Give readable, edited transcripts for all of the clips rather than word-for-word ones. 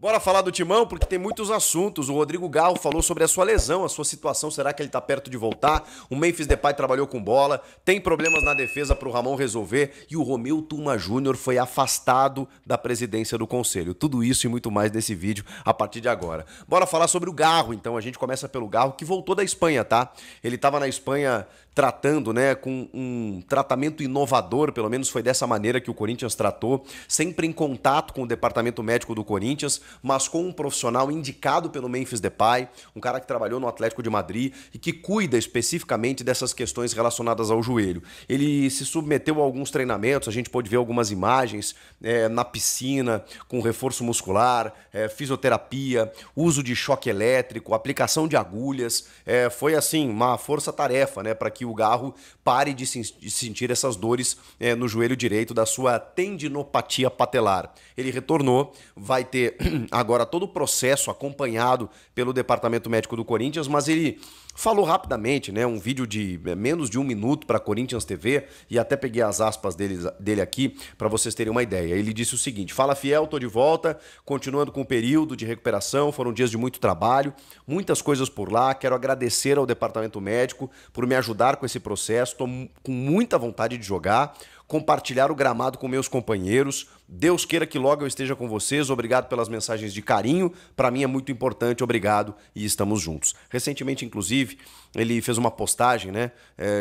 Bora falar do Timão, porque tem muitos assuntos. O Rodrigo Garro falou sobre a sua lesão, a sua situação. Será que ele tá perto de voltar? O Memphis Depay trabalhou com bola. Tem problemas na defesa pro Ramon resolver. E o Romeu Tuma Júnior foi afastado da presidência do Conselho. Tudo isso e muito mais nesse vídeo a partir de agora. Bora falar sobre o Garro, então. A gente começa pelo Garro, que voltou da Espanha, tá? Ele tava na Espanha tratando, né, com um tratamento inovador, pelo menos foi dessa maneira que o Corinthians tratou, sempre em contato com o departamento médico do Corinthians, mas com um profissional indicado pelo Memphis Depay, um cara que trabalhou no Atlético de Madrid e que cuida especificamente dessas questões relacionadas ao joelho. Ele se submeteu a alguns treinamentos, a gente pôde ver algumas imagens na piscina, com reforço muscular, fisioterapia, uso de choque elétrico, aplicação de agulhas, foi assim, uma força-tarefa, né, para que o Garro pare de sentir essas dores no joelho direito da sua tendinopatia patelar. Ele retornou, vai ter agora todo o processo acompanhado pelo Departamento Médico do Corinthians, mas ele falou rapidamente, né, um vídeo de menos de 1 minuto para Corinthians TV, e até peguei as aspas dele aqui para vocês terem uma ideia. Ele disse o seguinte: fala Fiel, tô de volta, continuando com o período de recuperação, foram dias de muito trabalho, muitas coisas por lá, quero agradecer ao Departamento Médico por me ajudar com esse processo, tô com muita vontade de jogar, compartilhar o gramado com meus companheiros. Deus queira que logo eu esteja com vocês. Obrigado pelas mensagens de carinho. Para mim é muito importante. Obrigado e estamos juntos. Recentemente, inclusive, ele fez uma postagem, né,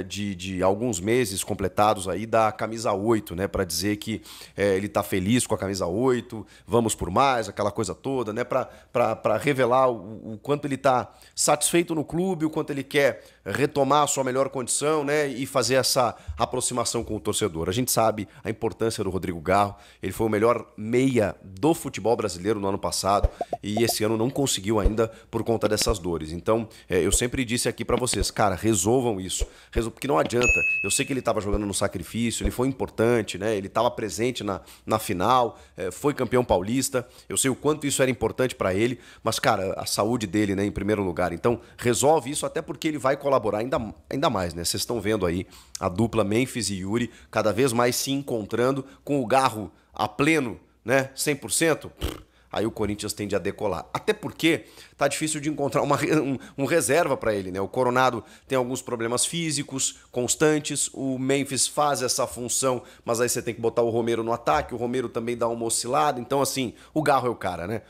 de alguns meses completados aí da camisa 8, né, para dizer que ele tá feliz com a camisa 8, vamos por mais, aquela coisa toda, né, para revelar o quanto ele tá satisfeito no clube, o quanto ele quer retomar a sua melhor condição, né, e fazer essa aproximação com o torcedor. A gente sabe a importância do Rodrigo Garro. Ele foi o melhor meia do futebol brasileiro no ano passado e esse ano não conseguiu ainda por conta dessas dores. Então, eu sempre disse aqui pra vocês, cara, resolvam isso. Porque não adianta. Eu sei que ele tava jogando no sacrifício, ele foi importante, né? Ele tava presente na final, foi campeão paulista. Eu sei o quanto isso era importante pra ele, mas, cara, a saúde dele, né, em primeiro lugar. Então, resolve isso, até porque ele vai colaborar ainda mais, né? Vocês estão vendo aí a dupla Memphis e Yuri cada vez mais se encontrando, com o Garro a pleno, né, 100%, aí o Corinthians tende a decolar. Até porque tá difícil de encontrar um reserva para ele, né? O Coronado tem alguns problemas físicos constantes, o Memphis faz essa função, mas aí você tem que botar o Romero no ataque, o Romero também dá uma oscilada, então assim, o Garro é o cara, né?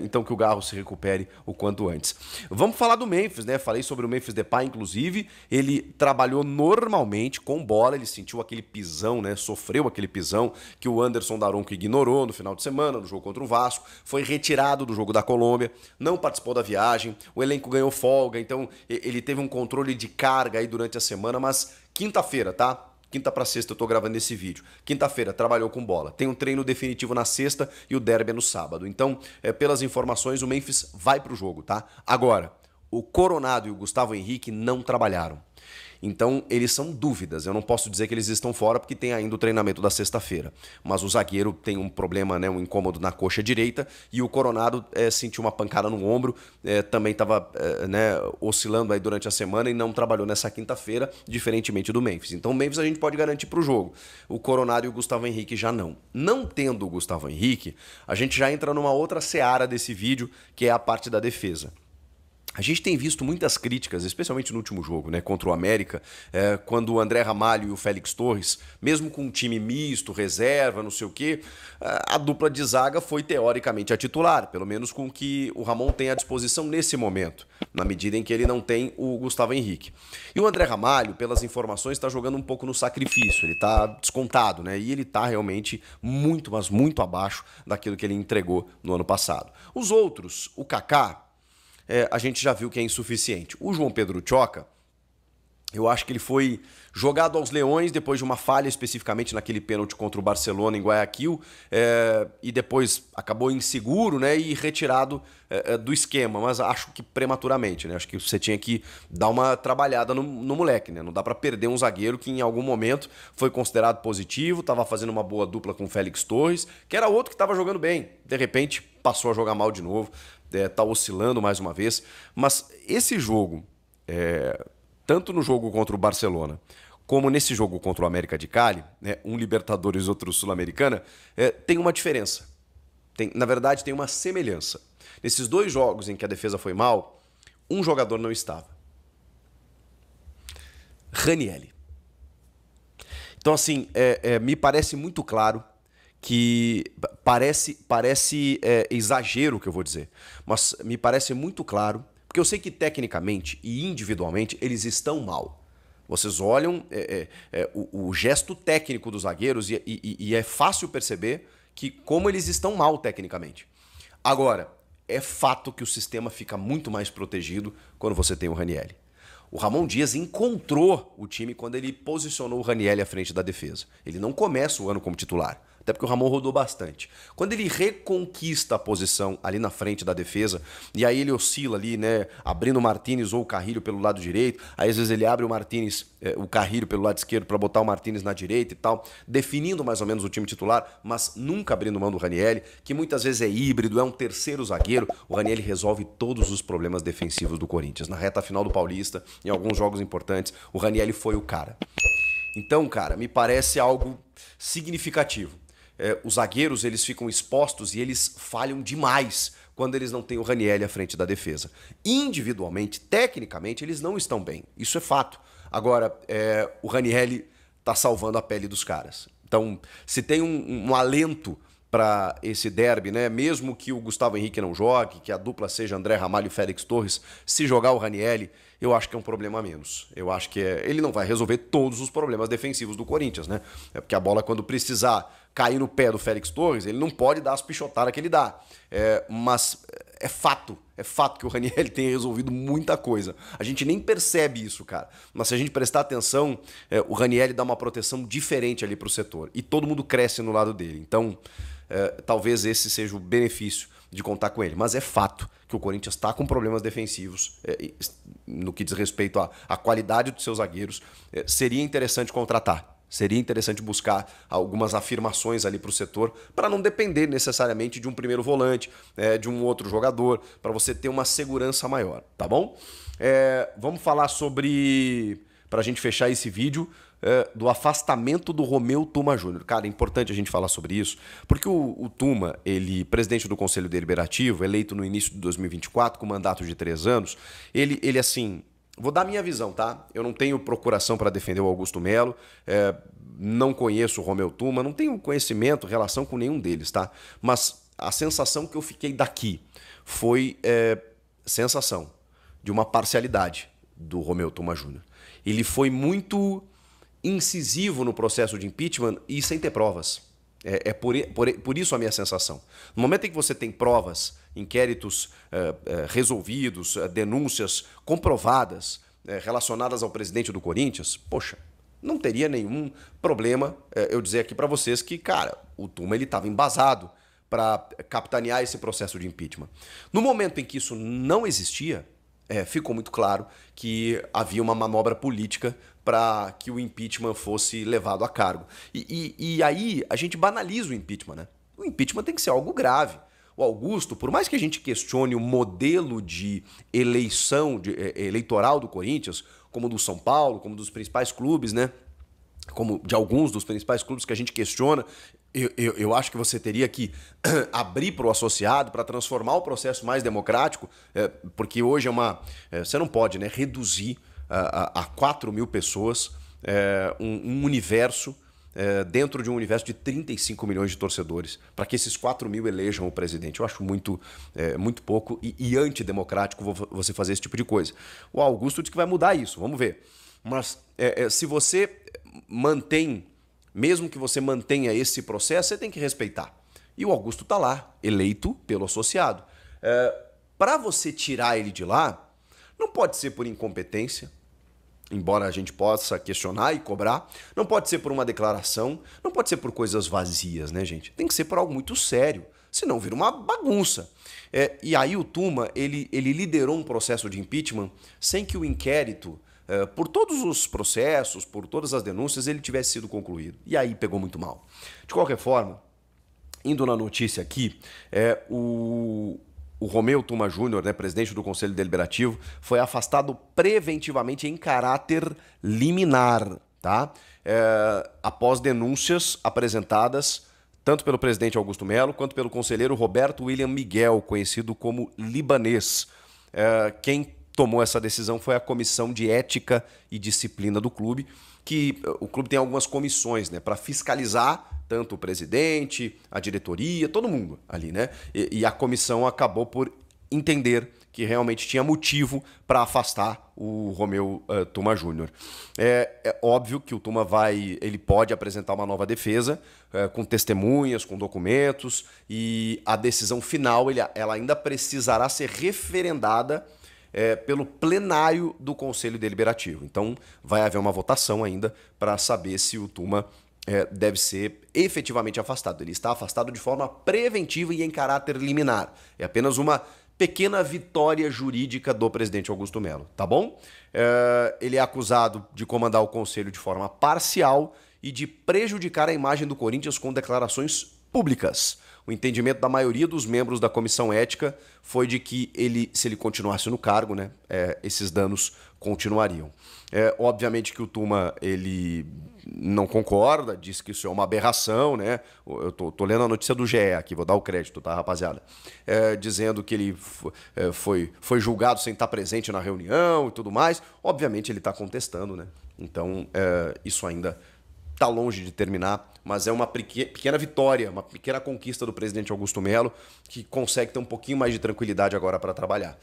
Então que o Garro se recupere o quanto antes. Vamos falar do Memphis, né? Falei sobre o Memphis Depay, inclusive, ele trabalhou normalmente com bola, ele sentiu aquele pisão, né? Sofreu aquele pisão que o Anderson Daronco ignorou no final de semana, no jogo contra o Vasco, foi retirado do jogo da Colômbia, não participou da viagem, o elenco ganhou folga, então ele teve um controle de carga aí durante a semana, mas quinta-feira, tá? Quinta para sexta eu tô gravando esse vídeo. Quinta-feira trabalhou com bola. Tem um treino definitivo na sexta e o derby é no sábado. Então, pelas informações, o Memphis vai pro jogo, tá? Agora, o Coronado e o Gustavo Henrique não trabalharam. Então, eles são dúvidas. Eu não posso dizer que eles estão fora porque tem ainda o treinamento da sexta-feira. Mas o zagueiro tem um problema, né, um incômodo na coxa direita, e o Coronado sentiu uma pancada no ombro, também estava né, oscilando aí durante a semana e não trabalhou nessa quinta-feira, diferentemente do Memphis. Então, o Memphis a gente pode garantir para o jogo. O Coronado e o Gustavo Henrique já não. Não tendo o Gustavo Henrique, a gente já entra numa outra seara desse vídeo, que é a parte da defesa. A gente tem visto muitas críticas, especialmente no último jogo, né, contra o América, quando o André Ramalho e o Félix Torres, mesmo com um time misto, reserva, não sei o quê, a dupla de zaga foi teoricamente a titular, pelo menos com o que o Ramon tem à disposição nesse momento, na medida em que ele não tem o Gustavo Henrique. E o André Ramalho, pelas informações, está jogando um pouco no sacrifício, ele está descontado, né, e ele está realmente muito, mas muito abaixo daquilo que ele entregou no ano passado. Os outros, o Kaká, a gente já viu que é insuficiente. O João Pedro Tchoca, eu acho que ele foi jogado aos leões depois de uma falha especificamente naquele pênalti contra o Barcelona em Guayaquil, e depois acabou inseguro, né, e retirado do esquema, mas acho que prematuramente, né? Acho que você tinha que dar uma trabalhada no moleque, né? Não dá para perder um zagueiro que em algum momento foi considerado positivo, estava fazendo uma boa dupla com o Félix Torres, que era outro que estava jogando bem, de repente passou a jogar mal de novo, tá oscilando mais uma vez, mas esse jogo, tanto no jogo contra o Barcelona, como nesse jogo contra o América de Cali, né, um Libertadores, outro Sul-Americana, tem uma diferença. Na verdade, tem uma semelhança. Nesses 2 jogos em que a defesa foi mal, um jogador não estava. Ranieri. Então, assim, me parece muito claro que parece exagero o que eu vou dizer, mas me parece muito claro, porque eu sei que tecnicamente e individualmente eles estão mal. Vocês olham o gesto técnico dos zagueiros e é fácil perceber que como eles estão mal tecnicamente. Agora, é fato que o sistema fica muito mais protegido quando você tem o Ranieri. O Ramon Dias encontrou o time quando ele posicionou o Ranieri à frente da defesa. Ele não começa o ano como titular, até porque o Ramon rodou bastante. Quando ele reconquista a posição ali na frente da defesa, e aí ele oscila ali, né, abrindo o Martínez ou o Carrilho pelo lado direito, aí às vezes ele abre o Martínez, o Carrilho pelo lado esquerdo para botar o Martínez na direita e tal, definindo mais ou menos o time titular, mas nunca abrindo mão do Ranieri, que muitas vezes é híbrido, é um terceiro zagueiro. O Ranieri resolve todos os problemas defensivos do Corinthians. Na reta final do Paulista, em alguns jogos importantes, o Ranieri foi o cara. Então, cara, me parece algo significativo. Os zagueiros, eles ficam expostos e eles falham demais quando eles não têm o Ranieri à frente da defesa. Individualmente, tecnicamente, eles não estão bem. Isso é fato. Agora, o Ranieri tá salvando a pele dos caras. Então, se tem um alento para esse derby, né? Mesmo que o Gustavo Henrique não jogue, que a dupla seja André Ramalho e Félix Torres, se jogar o Ranieri, eu acho que é um problema a menos. Eu acho que ele não vai resolver todos os problemas defensivos do Corinthians, né? É porque a bola, quando precisar cair no pé do Félix Torres, ele não pode dar as pichotadas que ele dá. Mas é fato que o Ranieri tem resolvido muita coisa. A gente nem percebe isso, cara. Mas se a gente prestar atenção, o Ranieri dá uma proteção diferente ali pro setor. E todo mundo cresce no lado dele. Então, talvez esse seja o benefício de contar com ele. Mas é fato que o Corinthians está com problemas defensivos no que diz respeito à qualidade dos seus zagueiros. Seria interessante contratar. Seria interessante buscar algumas afirmações ali para o setor para não depender necessariamente de um primeiro volante, de um outro jogador, para você ter uma segurança maior, tá bom? Vamos falar sobre, para a gente fechar esse vídeo, do afastamento do Romeu Tuma Júnior. Cara, é importante a gente falar sobre isso, porque o Tuma, ele, presidente do Conselho Deliberativo, eleito no início de 2024, com mandato de 3 anos, ele assim... Vou dar a minha visão, tá? Eu não tenho procuração para defender o Augusto Melo, não conheço o Romeu Tuma, não tenho conhecimento, relação com nenhum deles, tá? Mas a sensação que eu fiquei daqui foi sensação de uma parcialidade do Romeu Tuma Júnior. Ele foi muito incisivo no processo de impeachment e sem ter provas. Por isso a minha sensação. No momento em que você tem provas, inquéritos resolvidos, denúncias comprovadas relacionadas ao presidente do Corinthians, poxa, não teria nenhum problema eu dizer aqui para vocês que, cara, o Tuma ele estava embasado para capitanear esse processo de impeachment. No momento em que isso não existia, ficou muito claro que havia uma manobra política para que o impeachment fosse levado a cargo. E aí a gente banaliza o impeachment, né? O impeachment tem que ser algo grave. O Augusto, por mais que a gente questione o modelo de eleição eleitoral do Corinthians, como do São Paulo, como dos principais clubes, né? Como de alguns dos principais clubes que a gente questiona, eu acho que você teria que abrir para o associado para transformar o processo mais democrático, porque hoje você não pode, né, reduzir a 4 mil pessoas um universo dentro de um universo de 35 milhões de torcedores, para que esses 4 mil elejam o presidente. Eu acho muito pouco e antidemocrático você fazer esse tipo de coisa. O Augusto diz que vai mudar isso, vamos ver. Mas se você mantém, mesmo que você mantenha esse processo, você tem que respeitar. E o Augusto está lá, eleito pelo associado. Para você tirar ele de lá, não pode ser por incompetência, embora a gente possa questionar e cobrar, não pode ser por uma declaração, não pode ser por coisas vazias, né, gente? Tem que ser por algo muito sério, senão vira uma bagunça. E aí o Tuma, ele liderou um processo de impeachment sem que o inquérito, por todos os processos, por todas as denúncias, ele tivesse sido concluído. E aí pegou muito mal. De qualquer forma, indo na notícia aqui, o Romeu Tuma Júnior, né, presidente do Conselho Deliberativo, foi afastado preventivamente em caráter liminar, tá? Após denúncias apresentadas tanto pelo presidente Augusto Melo, quanto pelo conselheiro Roberto William Miguel, conhecido como Libanês. Quem tomou essa decisão foi a Comissão de Ética e Disciplina do clube, que o clube tem algumas comissões, né, para fiscalizar tanto o presidente, a diretoria, todo mundo ali, né? E a comissão acabou por entender que realmente tinha motivo para afastar o Romeu Tuma Júnior. É óbvio que o Tuma ele pode apresentar uma nova defesa com testemunhas, com documentos, e a decisão final ela ainda precisará ser referendada pelo plenário do Conselho Deliberativo. Então vai haver uma votação ainda para saber se o Tuma deve ser efetivamente afastado. Ele está afastado de forma preventiva e em caráter liminar. É apenas uma pequena vitória jurídica do presidente Augusto Melo, tá bom? Ele é acusado de comandar o conselho de forma parcial e de prejudicar a imagem do Corinthians com declarações públicas. O entendimento da maioria dos membros da comissão ética foi de que se ele continuasse no cargo, né, esses danos continuariam. Obviamente que o Tuma, ele não concorda, diz que isso é uma aberração, né? Eu tô lendo a notícia do GE aqui, vou dar o crédito, tá, rapaziada? Dizendo que ele foi julgado sem estar presente na reunião e tudo mais. Obviamente ele está contestando, né? Então, isso ainda está longe de terminar, mas é uma pequena vitória, uma pequena conquista do presidente Augusto Melo, que consegue ter um pouquinho mais de tranquilidade agora para trabalhar.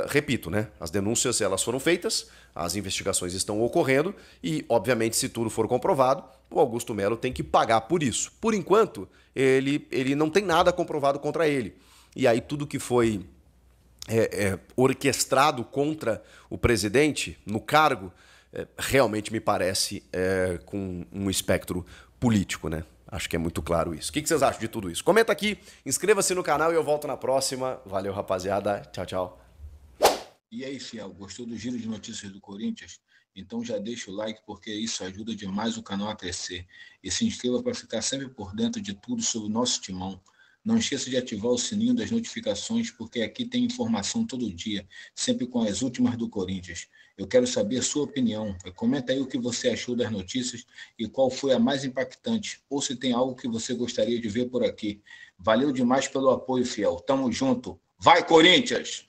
Repito, né? As denúncias elas foram feitas, as investigações estão ocorrendo e, obviamente, se tudo for comprovado, o Augusto Melo tem que pagar por isso. Por enquanto, ele não tem nada comprovado contra ele. E aí tudo que foi orquestrado contra o presidente no cargo realmente me parece com um espectro político, né? Acho que é muito claro isso. O que vocês acham de tudo isso? Comenta aqui, inscreva-se no canal e eu volto na próxima. Valeu, rapaziada. Tchau, tchau. E aí, fiel, gostou do giro de notícias do Corinthians? Então já deixa o like, porque isso ajuda demais o canal a crescer. E se inscreva para ficar sempre por dentro de tudo sobre o nosso timão. Não esqueça de ativar o sininho das notificações, porque aqui tem informação todo dia, sempre com as últimas do Corinthians. Eu quero saber a sua opinião. Comenta aí o que você achou das notícias e qual foi a mais impactante, ou se tem algo que você gostaria de ver por aqui. Valeu demais pelo apoio, fiel. Tamo junto. Vai, Corinthians!